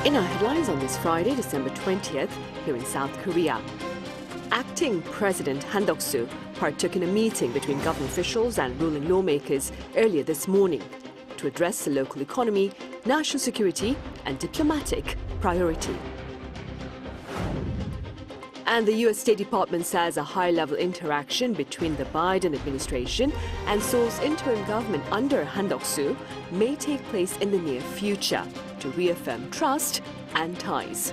In our headlines on this Friday, December 20th, here in South Korea, Acting President Han Duck-soo partook in a meeting between government officials and ruling lawmakers earlier this morning to address the local economy, national security and diplomatic priority. And the U.S. State Department says a high-level interaction between the Biden administration and Seoul's interim government under Han Duck-soo may take place in the near future to reaffirm trust and ties.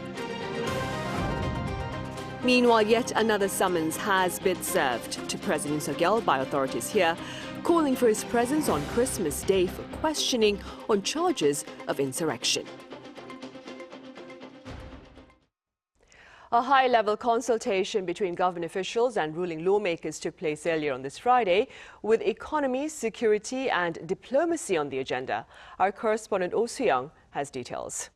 Meanwhile, yet another summons has been served to President Seoul by authorities here, calling for his presence on Christmas Day for questioning on charges of insurrection. A high-level consultation between government officials and ruling lawmakers took place earlier on this Friday, with economy, security and diplomacy on the agenda. Our correspondent Oh Soo-young has details.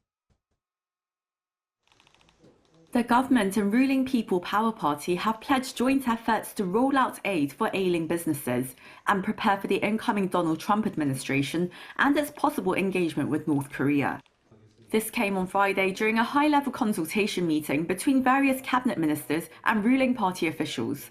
The government and ruling People Power Party have pledged joint efforts to roll out aid for ailing businesses and prepare for the incoming Donald Trump administration and its possible engagement with North Korea. This came on Friday during a high-level consultation meeting between various cabinet ministers and ruling party officials.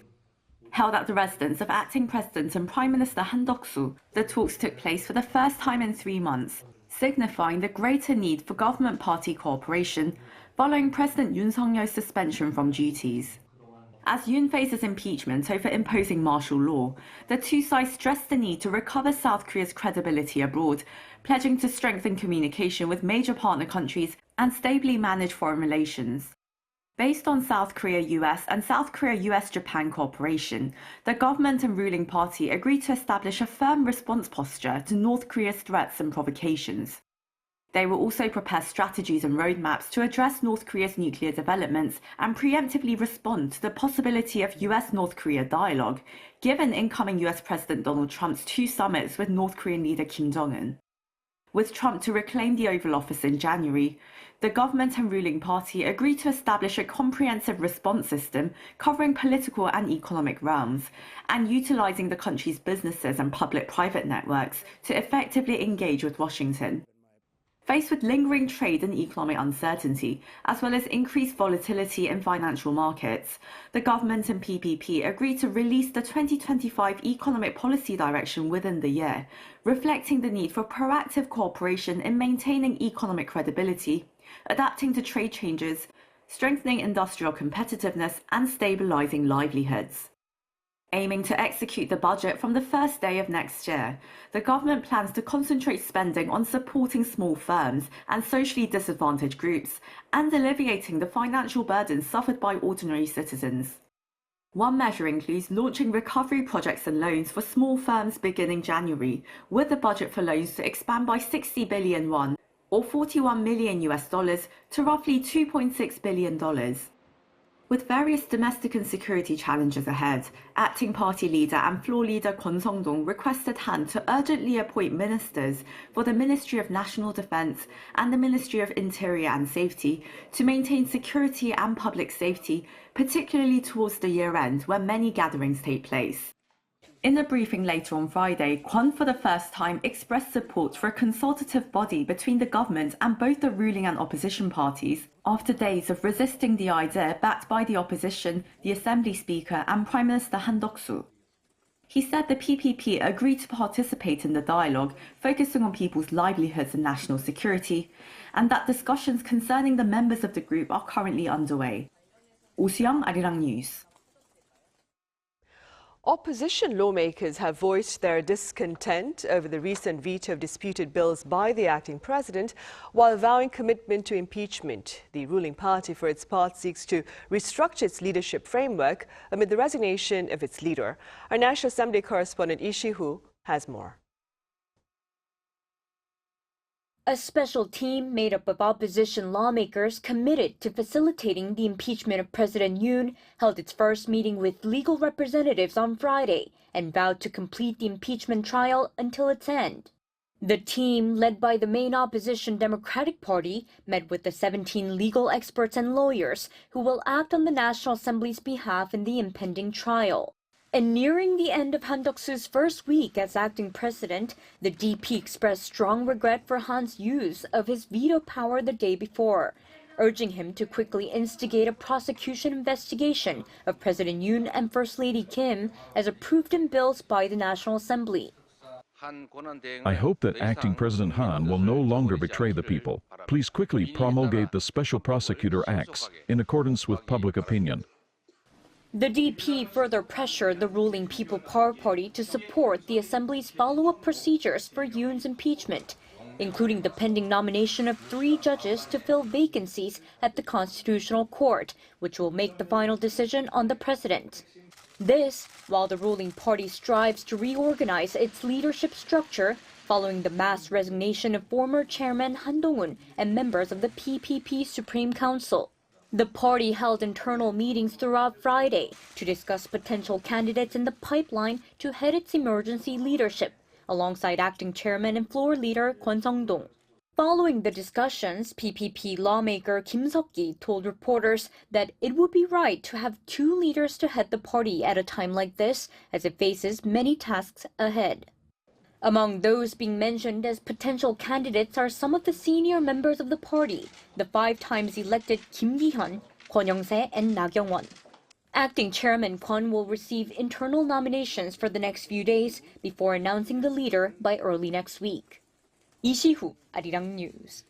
Held at the residence of Acting President and Prime Minister Han Duck-soo, the talks took place for the first time in 3 months, signifying the greater need for government party cooperation following President Yoon's suspension from duties. As Yoon faces impeachment over imposing martial law, the two sides stressed the need to recover South Korea's credibility abroad, pledging to strengthen communication with major partner countries and stably manage foreign relations. Based on South Korea-US and South Korea-US-Japan cooperation, the government and ruling party agreed to establish a firm response posture to North Korea's threats and provocations. They will also prepare strategies and roadmaps to address North Korea's nuclear developments and preemptively respond to the possibility of US-North Korea dialogue, given incoming US President Donald Trump's 2 summits with North Korean leader Kim Jong-un. With Trump to reclaim the Oval Office in January, the government and ruling party agreed to establish a comprehensive response system covering political and economic realms and utilizing the country's businesses and public-private networks to effectively engage with Washington. Faced with lingering trade and economic uncertainty, as well as increased volatility in financial markets, the government and PPP agreed to release the 2025 economic policy direction within the year, reflecting the need for proactive cooperation in maintaining economic credibility, adapting to trade changes, strengthening industrial competitiveness, and stabilizing livelihoods. Aiming to execute the budget from the first day of next year, the government plans to concentrate spending on supporting small firms and socially disadvantaged groups and alleviating the financial burdens suffered by ordinary citizens. One measure includes launching recovery projects and loans for small firms beginning January, with the budget for loans to expand by 60 billion won, or $41 million to roughly $2.6 billion. With various domestic and security challenges ahead, acting party leader and floor leader Kwon Sung-dong requested Han to urgently appoint ministers for the Ministry of National Defense and the Ministry of Interior and Safety to maintain security and public safety, particularly towards the year-end when many gatherings take place. In a briefing later on Friday, Kwon for the first time expressed support for a consultative body between the government and both the ruling and opposition parties, after days of resisting the idea backed by the opposition, the Assembly Speaker and Prime Minister Han Duck-soo. He said the PPP agreed to participate in the dialogue, focusing on people's livelihoods and national security, and that discussions concerning the members of the group are currently underway. Oh Soo-young, Arirang News. Opposition lawmakers have voiced their discontent over the recent veto of disputed bills by the acting president, while vowing commitment to impeachment. The ruling party, for its part, seeks to restructure its leadership framework amid the resignation of its leader. Our National Assembly correspondent Lee Si-hoo has more. A special team made up of opposition lawmakers committed to facilitating the impeachment of President Yoon held its first meeting with legal representatives on Friday and vowed to complete the impeachment trial until its end. The team, led by the main opposition Democratic Party, met with the 17 legal experts and lawyers who will act on the National Assembly's behalf in the impending trial. And nearing the end of Han Duck-soo's first week as acting president, the DP expressed strong regret for Han's use of his veto power the day before, urging him to quickly instigate a prosecution investigation of President Yoon and First Lady Kim as approved in bills by the National Assembly. I hope that Acting President Han will no longer betray the people. Please quickly promulgate the Special Prosecutor Acts in accordance with public opinion. The DP further pressured the ruling People Power Party to support the Assembly's follow-up procedures for Yoon's impeachment, including the pending nomination of 3 judges to fill vacancies at the Constitutional Court, which will make the final decision on the president. This, while the ruling party strives to reorganize its leadership structure following the mass resignation of former chairman Han Dong-un and members of the PPP Supreme Council. The party held internal meetings throughout Friday to discuss potential candidates in the pipeline to head its emergency leadership, alongside acting chairman and floor leader Kwon Sung-dong. Following the discussions, PPP lawmaker Kim Seok-gi told reporters that it would be right to have 2 leaders to head the party at a time like this, as it faces many tasks ahead. Among those being mentioned as potential candidates are some of the senior members of the party, the 5 times elected Kim Gi-hyun, Kwon Young-se, and Na Kyung-won. Acting Chairman Kwon will receive internal nominations for the next few days before announcing the leader by early next week. Lee Si-hu, Arirang News.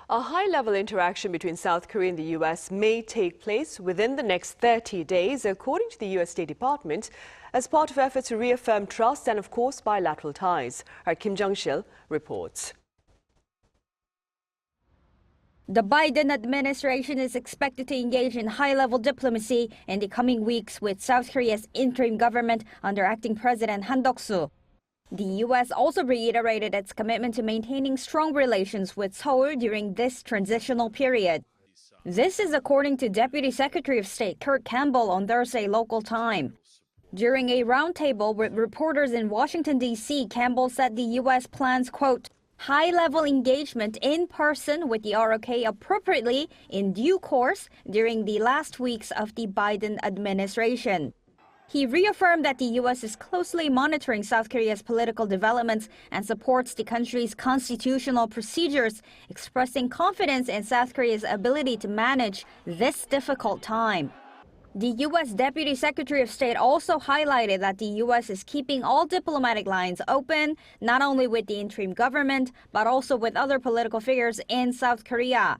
A high-level interaction between South Korea and the U.S. may take place within the next 30 days, according to the U.S. State Department, as part of efforts to reaffirm trust and, of course, bilateral ties. Our Kim Jung-sil reports. The Biden administration is expected to engage in high-level diplomacy in the coming weeks with South Korea's interim government under Acting President Han Duck-soo. The U.S. also reiterated its commitment to maintaining strong relations with Seoul during this transitional period. This is according to Deputy Secretary of State Kurt Campbell on Thursday local time. During a roundtable with reporters in Washington, D.C., Campbell said the U.S. plans, quote, high-level engagement in person with the ROK appropriately in due course during the last weeks of the Biden administration. He reaffirmed that the U.S. is closely monitoring South Korea's political developments and supports the country's constitutional procedures, expressing confidence in South Korea's ability to manage this difficult time. The U.S. Deputy Secretary of State also highlighted that the U.S. is keeping all diplomatic lines open, not only with the interim government, but also with other political figures in South Korea.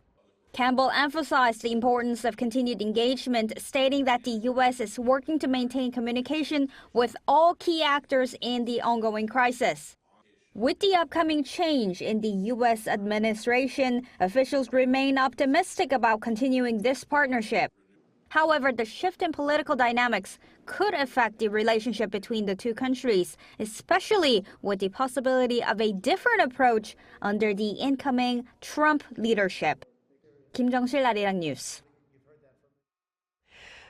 Campbell emphasized the importance of continued engagement, stating that the U.S. is working to maintain communication with all key actors in the ongoing crisis. With the upcoming change in the U.S. administration, officials remain optimistic about continuing this partnership. However, the shift in political dynamics could affect the relationship between the two countries, especially with the possibility of a different approach under the incoming Trump leadership. Kim Jung-sil, Arirang News.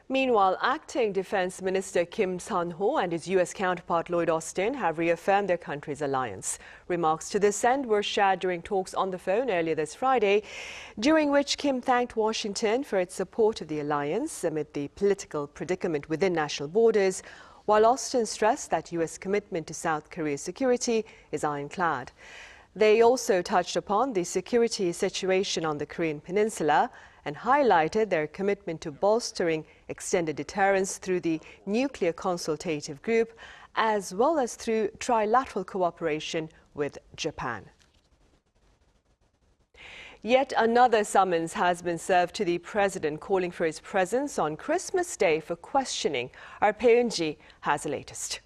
Meanwhile, acting Defense Minister Kim Sun-ho and his U.S. counterpart Lloyd Austin have reaffirmed their country's alliance. Remarks to this end were shared during talks on the phone earlier this Friday, during which Kim thanked Washington for its support of the alliance amid the political predicament within national borders, while Austin stressed that U.S. commitment to South Korea's security is ironclad. They also touched upon the security situation on the Korean Peninsula and highlighted their commitment to bolstering extended deterrence through the Nuclear Consultative Group, as well as through trilateral cooperation with Japan. Yet another summons has been served to the president, calling for his presence on Christmas Day for questioning. Our Peun-ji has the latest.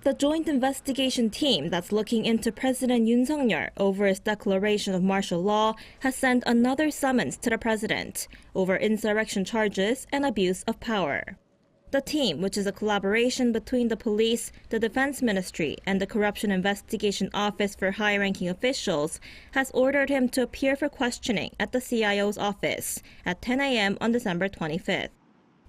The joint investigation team that's looking into President Yoon Suk-yeol over his declaration of martial law has sent another summons to the president over insurrection charges and abuse of power. The team, which is a collaboration between the police, the Defense Ministry, and the Corruption Investigation Office for high-ranking officials, has ordered him to appear for questioning at the CIO's office at 10 a.m. on December 25th.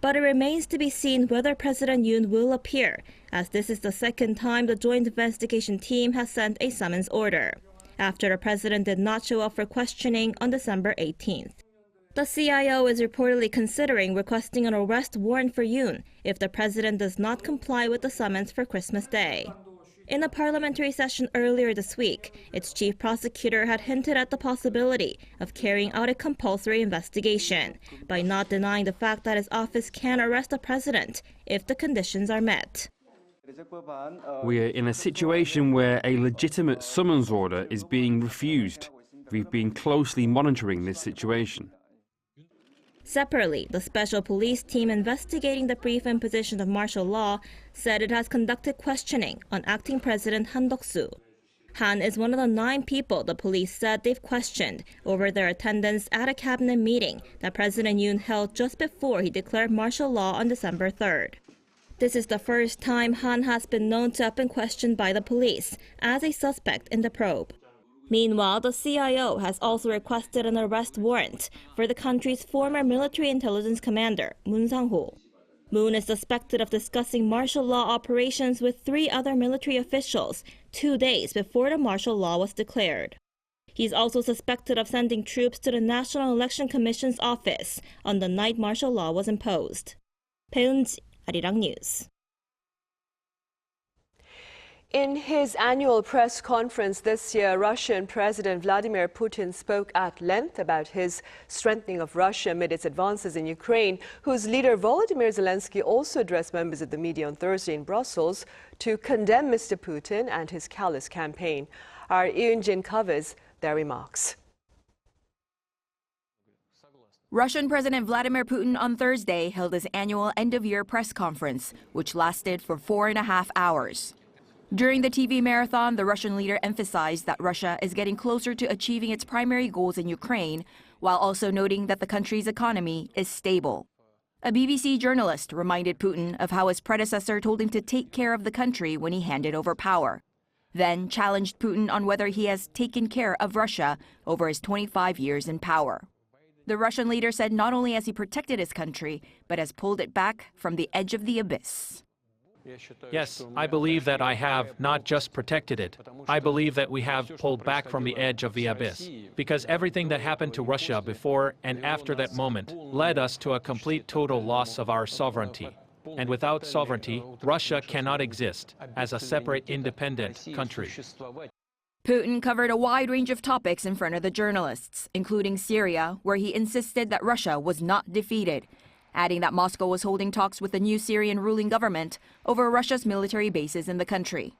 But it remains to be seen whether President Yoon will appear, as this is the second time the joint investigation team has sent a summons order, after the president did not show up for questioning on December 18th. The CIO is reportedly considering requesting an arrest warrant for Yoon if the president does not comply with the summons for Christmas Day. In a parliamentary session earlier this week, its chief prosecutor had hinted at the possibility of carrying out a compulsory investigation by not denying the fact that his office can arrest the president if the conditions are met. We are in a situation where a legitimate summons order is being refused. We've been closely monitoring this situation. Separately, the special police team investigating the brief imposition of martial law said it has conducted questioning on Acting President Han Duck-soo. Han is one of the 9 people the police said they've questioned over their attendance at a cabinet meeting that President Yoon held just before he declared martial law on December 3rd. This is the first time Han has been known to have been questioned by the police as a suspect in the probe. Meanwhile, the CIO has also requested an arrest warrant for the country's former military intelligence commander, Moon Sang-ho. Moon is suspected of discussing martial law operations with 3 other military officials 2 days before the martial law was declared. He's also suspected of sending troops to the National Election Commission's office on the night martial law was imposed. 배은지, Arirang News. In his annual press conference this year, Russian President Vladimir Putin spoke at length about his strengthening of Russia amid its advances in Ukraine, whose leader Volodymyr Zelensky also addressed members of the media on Thursday in Brussels to condemn Mr. Putin and his callous campaign. Our Yoon-jin covers their remarks. Russian President Vladimir Putin on Thursday held his annual end-of-year press conference, which lasted for 4.5 hours. During the TV marathon, the Russian leader emphasized that Russia is getting closer to achieving its primary goals in Ukraine, while also noting that the country's economy is stable. A BBC journalist reminded Putin of how his predecessor told him to take care of the country when he handed over power, then challenged Putin on whether he has taken care of Russia over his 25 years in power. The Russian leader said not only has he protected his country, but has pulled it back from the edge of the abyss. Yes, I believe that I have not just protected it. I believe that we have pulled back from the edge of the abyss, because everything that happened to Russia before and after that moment led us to a complete total loss of our sovereignty. And without sovereignty, Russia cannot exist as a separate independent country. Putin covered a wide range of topics in front of the journalists, including Syria, where he insisted that Russia was not defeated, adding that Moscow was holding talks with the new Syrian ruling government over Russia's military bases in the country.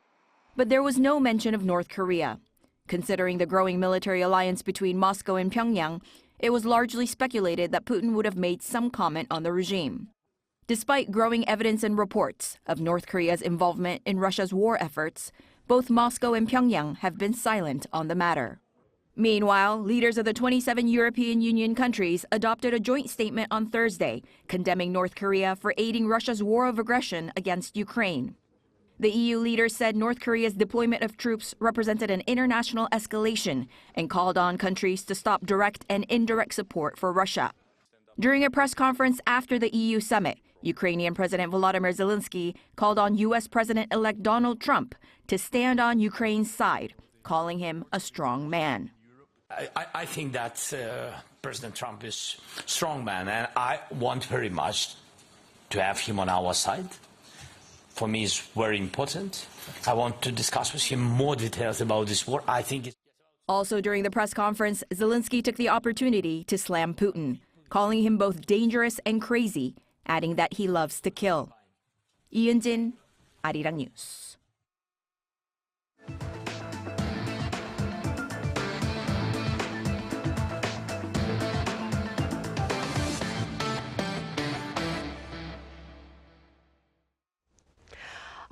But there was no mention of North Korea. Considering the growing military alliance between Moscow and Pyongyang, it was largely speculated that Putin would have made some comment on the regime. Despite growing evidence and reports of North Korea's involvement in Russia's war efforts, both Moscow and Pyongyang have been silent on the matter. Meanwhile, leaders of the 27 European Union countries adopted a joint statement on Thursday, condemning North Korea for aiding Russia's war of aggression against Ukraine. The EU leaders said North Korea's deployment of troops represented an international escalation and called on countries to stop direct and indirect support for Russia. During a press conference after the EU summit, Ukrainian President Volodymyr Zelensky called on U.S. President-elect Donald Trump to stand on Ukraine's side, calling him a strong man. I think that President Trump is a strong man, and I want very much to have him on our side. For me, it's very important. I want to discuss with him more details about this war. I think Also during the press conference, Zelensky took the opportunity to slam Putin, calling him both dangerous and crazy, adding that he loves to kill. Yoon-jin, Arirang News.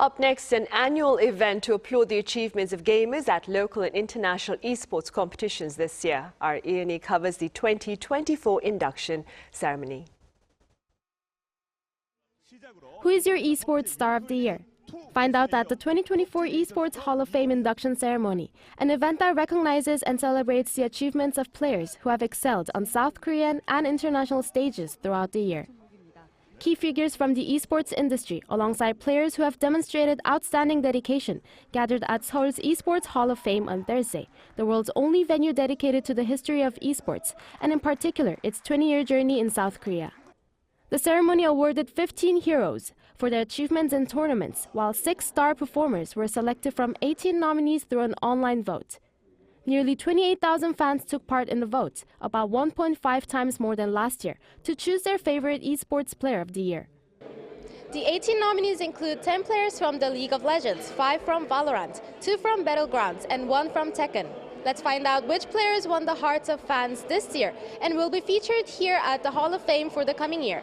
Up next, an annual event to applaud the achievements of gamers at local and international esports competitions this year. Our E&E covers the 2024 induction ceremony. Who is your esports star of the year? Find out at the 2024 Esports Hall of Fame induction ceremony, an event that recognizes and celebrates the achievements of players who have excelled on South Korean and international stages throughout the year. Key figures from the esports industry, alongside players who have demonstrated outstanding dedication, gathered at Seoul's Esports Hall of Fame on Thursday, the world's only venue dedicated to the history of esports, and in particular, its 20-year journey in South Korea. The ceremony awarded 15 heroes for their achievements in tournaments, while 6 star performers were selected from 18 nominees through an online vote. Nearly 28,000 fans took part in the vote, about 1.5 times more than last year, to choose their favorite esports player of the year. The 18 nominees include 10 players from the League of Legends, 5 from Valorant, 2 from Battlegrounds, and 1 from Tekken. Let's find out which players won the hearts of fans this year and will be featured here at the Hall of Fame for the coming year.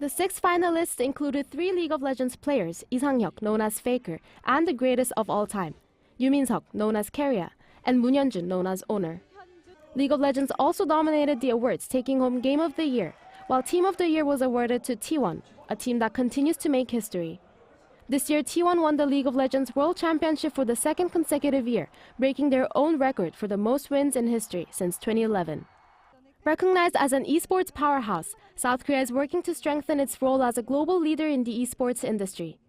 The 6 finalists included 3 League of Legends players, Lee Sang-hyuk, known as Faker, and the greatest of all time, Yoo Min-seok, known as Carrier, and Moon Hyun-jun, known as Owner. League of Legends also dominated the awards, taking home Game of the Year, while Team of the Year was awarded to T1, a team that continues to make history. This year, T1 won the League of Legends World Championship for the 2nd consecutive year, breaking their own record for the most wins in history since 2011. Recognized as an esports powerhouse, South Korea is working to strengthen its role as a global leader in the esports industry.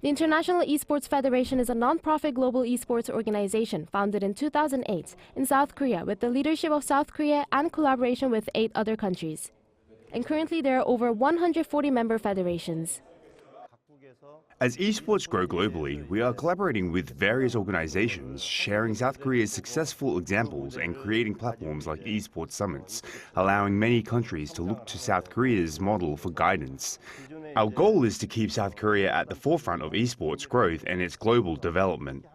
The International Esports Federation is a non-profit global esports organization founded in 2008 in South Korea with the leadership of South Korea and collaboration with 8 other countries. And currently there are over 140 member federations. As esports grow globally, we are collaborating with various organizations, sharing South Korea's successful examples and creating platforms like esports summits, allowing many countries to look to South Korea's model for guidance. Our goal is to keep South Korea at the forefront of esports growth and its global development.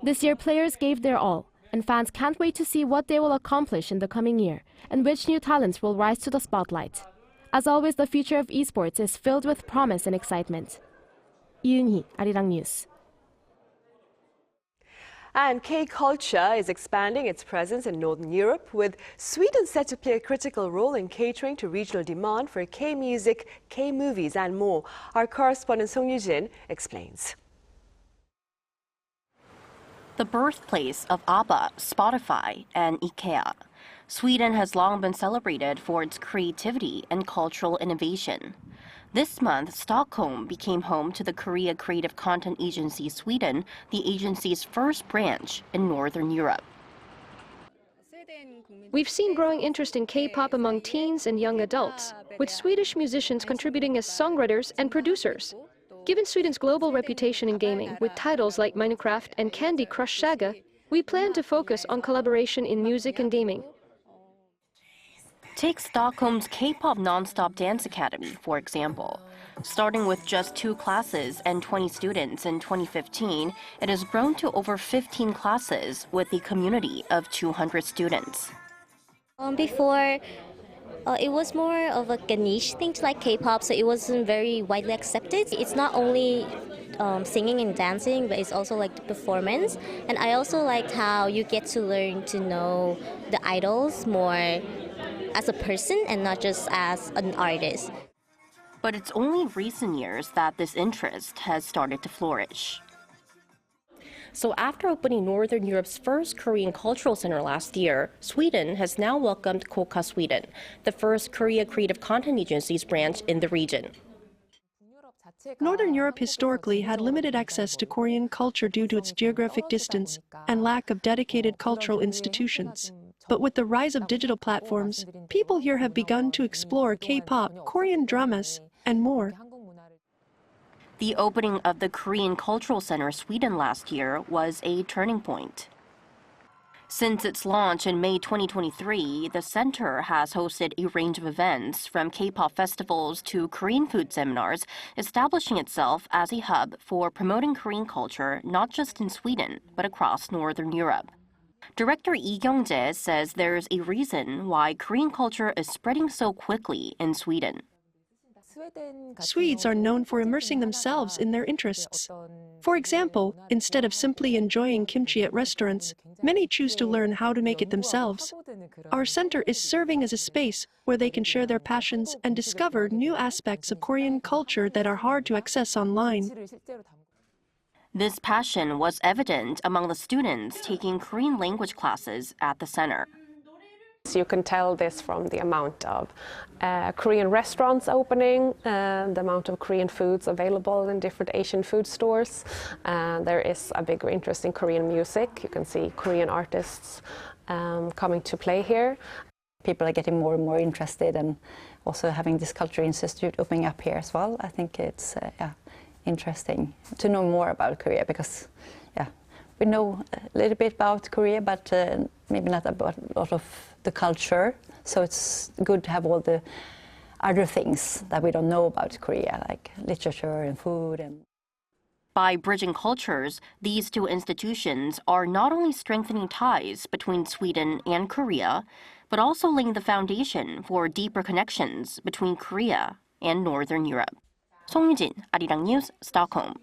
This year, players gave their all, and fans can't wait to see what they will accomplish in the coming year and which new talents will rise to the spotlight. As always, the future of esports is filled with promise and excitement. Lee Eun-hee, Arirang News. And K-culture is expanding its presence in Northern Europe, with Sweden set to play a critical role in catering to regional demand for K-music, K-movies and more. Our correspondent Song Yu-jin explains. The birthplace of ABBA, Spotify, and IKEA, Sweden has long been celebrated for its creativity and cultural innovation. This month, Stockholm became home to the Korea Creative Content Agency Sweden, the agency's first branch in Northern Europe. We've seen growing interest in K-pop among teens and young adults, with Swedish musicians contributing as songwriters and producers. Given Sweden's global reputation in gaming, with titles like Minecraft and Candy Crush Saga, we plan to focus on collaboration in music and gaming. Take Stockholm's K-pop non-stop dance academy, for example. Starting with just 2 classes and 20 students in 2015, it has grown to over 15 classes with a community of 200 students. Before, it was more of a niche thing like K-pop, so it wasn't very widely accepted. It's not only singing and dancing, but it's also like the performance. And I also liked how you get to learn to know the idols more as a person and not just as an artist. But it's only recent years that this interest has started to flourish. So after opening Northern Europe's first Korean cultural center last year, Sweden has now welcomed KOKA Sweden, the first Korea Creative Content Agency's branch in the region. Northern Europe historically had limited access to Korean culture due to its geographic distance and lack of dedicated cultural institutions. But with the rise of digital platforms, people here have begun to explore K-pop, Korean dramas, and more. The opening of the Korean Cultural Center Sweden last year was a turning point. Since its launch in May 2023, the center has hosted a range of events, from K-pop festivals to Korean food seminars, establishing itself as a hub for promoting Korean culture not just in Sweden, but across Northern Europe. Director Lee Kyung-jae says there's a reason why Korean culture is spreading so quickly in Sweden. Swedes are known for immersing themselves in their interests. For example, instead of simply enjoying kimchi at restaurants, many choose to learn how to make it themselves. Our center is serving as a space where they can share their passions and discover new aspects of Korean culture that are hard to access online. This passion was evident among the students taking Korean language classes at the center. You can tell this from the amount of Korean restaurants opening, the amount of Korean foods available in different Asian food stores. There is a bigger interest in Korean music. You can see Korean artists coming to play here. People are getting more and more interested, and also having this culture institute opening up here as well. I think it's interesting to know more about Korea, because we know a little bit about Korea, but maybe not about a lot of the culture. So it's good to have all the other things that we don't know about Korea, like literature and food. By bridging cultures, these two institutions are not only strengthening ties between Sweden and Korea, but also laying the foundation for deeper connections between Korea and Northern Europe. 송유진, Arirang News, Stockholm.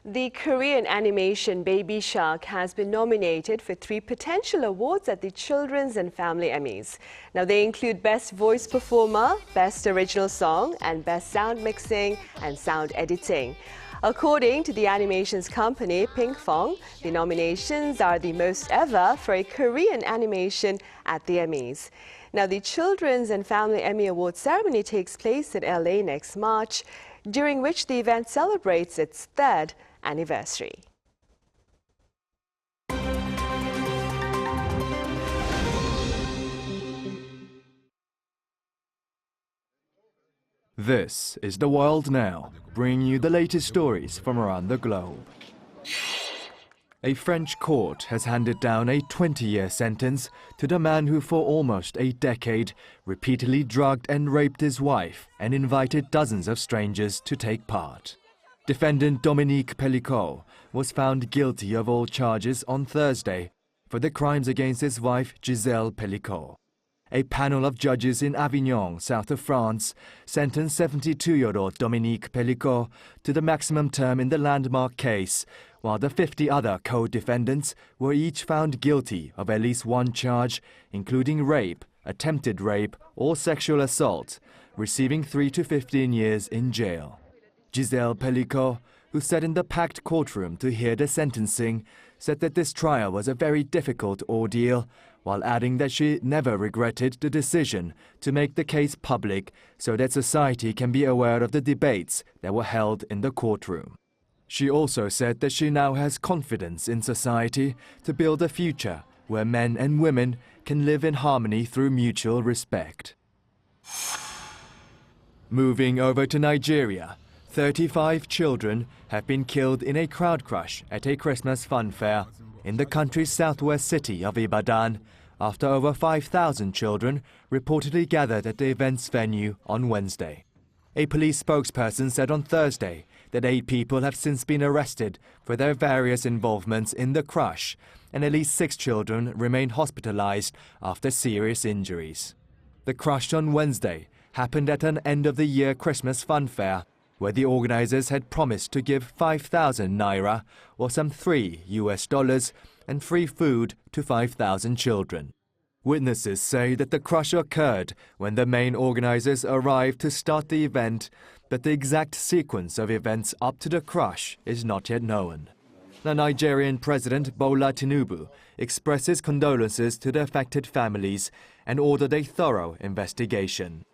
The Korean animation Baby Shark has been nominated for 3 potential awards at the Children's and Family Emmys. Now they include Best Voice Performer, Best Original Song, and Best Sound Mixing and Sound Editing. According to the animations company Pinkfong, the nominations are the most ever for a Korean animation at the Emmys. Now the Children's and Family Emmy Awards ceremony takes place in LA next March, during which the event celebrates its 3rd anniversary. This is The World Now, bringing you the latest stories from around the globe. A French court has handed down a 20-year sentence to the man who for almost a decade repeatedly drugged and raped his wife and invited dozens of strangers to take part. Defendant Dominique Pelicot was found guilty of all charges on Thursday for the crimes against his wife Gisèle Pelicot. A panel of judges in Avignon, south of France, sentenced 72-year-old Dominique Pelicot to the maximum term in the landmark case, while the 50 other co-defendants were each found guilty of at least one charge, including rape, attempted rape, or sexual assault, receiving 3 to 15 years in jail. Gisèle Pelicot, who sat in the packed courtroom to hear the sentencing, said that this trial was a very difficult ordeal, while adding that she never regretted the decision to make the case public so that society can be aware of the debates that were held in the courtroom. She also said that she now has confidence in society to build a future where men and women can live in harmony through mutual respect. Moving over to Nigeria, 35 children have been killed in a crowd crush at a Christmas fun fair in the country's southwest city of Ibadan, after over 5,000 children reportedly gathered at the event's venue on Wednesday. A police spokesperson said on Thursday that 8 people have since been arrested for their various involvements in the crush, and at least 6 children remain hospitalized after serious injuries. The crush on Wednesday happened at an end-of-the-year Christmas fun fair, where the organizers had promised to give 5,000 naira, or some $3, and free food to 5,000 children. Witnesses say that the crush occurred when the main organizers arrived to start the event, but the exact sequence of events up to the crush is not yet known. The Nigerian President Bola Tinubu expresses condolences to the affected families and ordered a thorough investigation.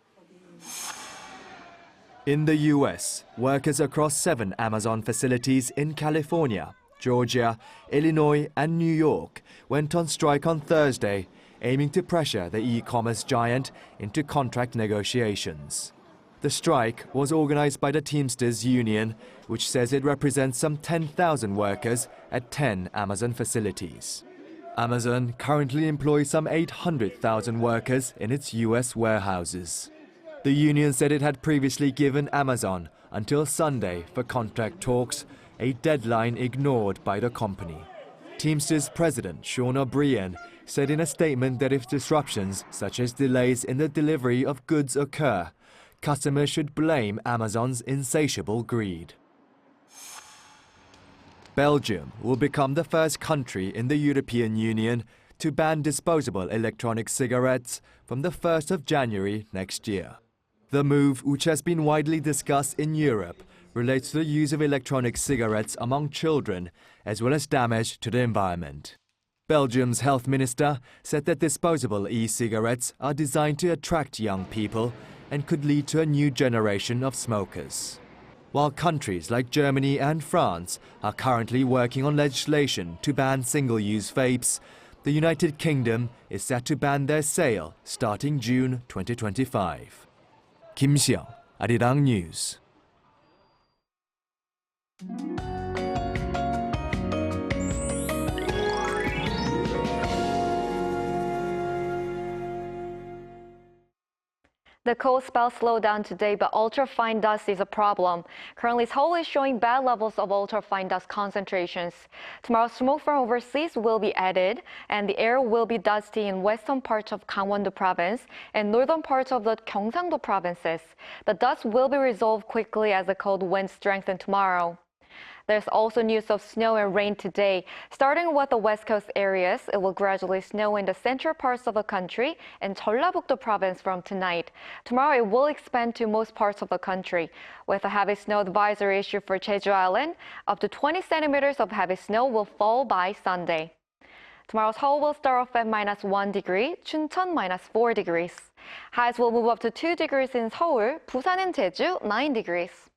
In the U.S., workers across 7 Amazon facilities in California, Georgia, Illinois and New York went on strike on Thursday, aiming to pressure the e-commerce giant into contract negotiations. The strike was organized by the Teamsters Union, which says it represents some 10,000 workers at 10 Amazon facilities. Amazon currently employs some 800,000 workers in its U.S. warehouses. The union said it had previously given Amazon until Sunday for contract talks, a deadline ignored by the company. Teamsters President Sean O'Brien said in a statement that if disruptions such as delays in the delivery of goods occur, customers should blame Amazon's insatiable greed. Belgium will become the first country in the European Union to ban disposable electronic cigarettes from the 1st of January next year. The move, which has been widely discussed in Europe, relates to the use of electronic cigarettes among children, as well as damage to the environment. Belgium's health minister said that disposable e-cigarettes are designed to attract young people and could lead to a new generation of smokers. While countries like Germany and France are currently working on legislation to ban single-use vapes, the United Kingdom is set to ban their sale starting June 2025. Kim Xiang, Arirang News. The cold spell slowed down today, but ultrafine dust is a problem. Currently, Seoul is showing bad levels of ultrafine dust concentrations. Tomorrow, smoke from overseas will be added, and the air will be dusty in western parts of Gangwon-do province and northern parts of the Gyeongsang-do provinces. The dust will be resolved quickly as the cold winds strengthen tomorrow. There's also news of snow and rain today. Starting with the west coast areas, it will gradually snow in the central parts of the country and Jeollabuk-do province from tonight. Tomorrow, it will expand to most parts of the country. With a heavy snow advisory issued for Jeju Island, up to 20 centimeters of heavy snow will fall by Sunday. Tomorrow's Seoul will start off at -1 degree, Chuncheon -4 degrees. Highs will move up to 2 degrees in Seoul, Busan and Jeju 9 degrees.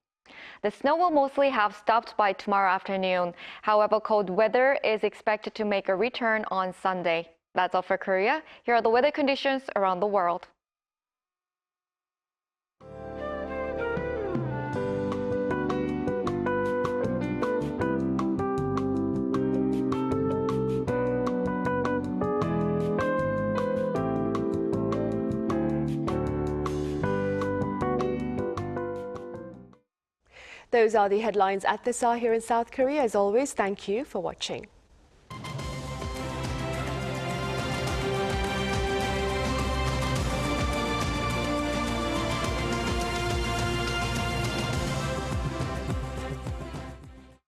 The snow will mostly have stopped by tomorrow afternoon. However, cold weather is expected to make a return on Sunday. That's all for Korea. Here are the weather conditions around the world. Those are the headlines at this hour here in South Korea. As always, thank you for watching.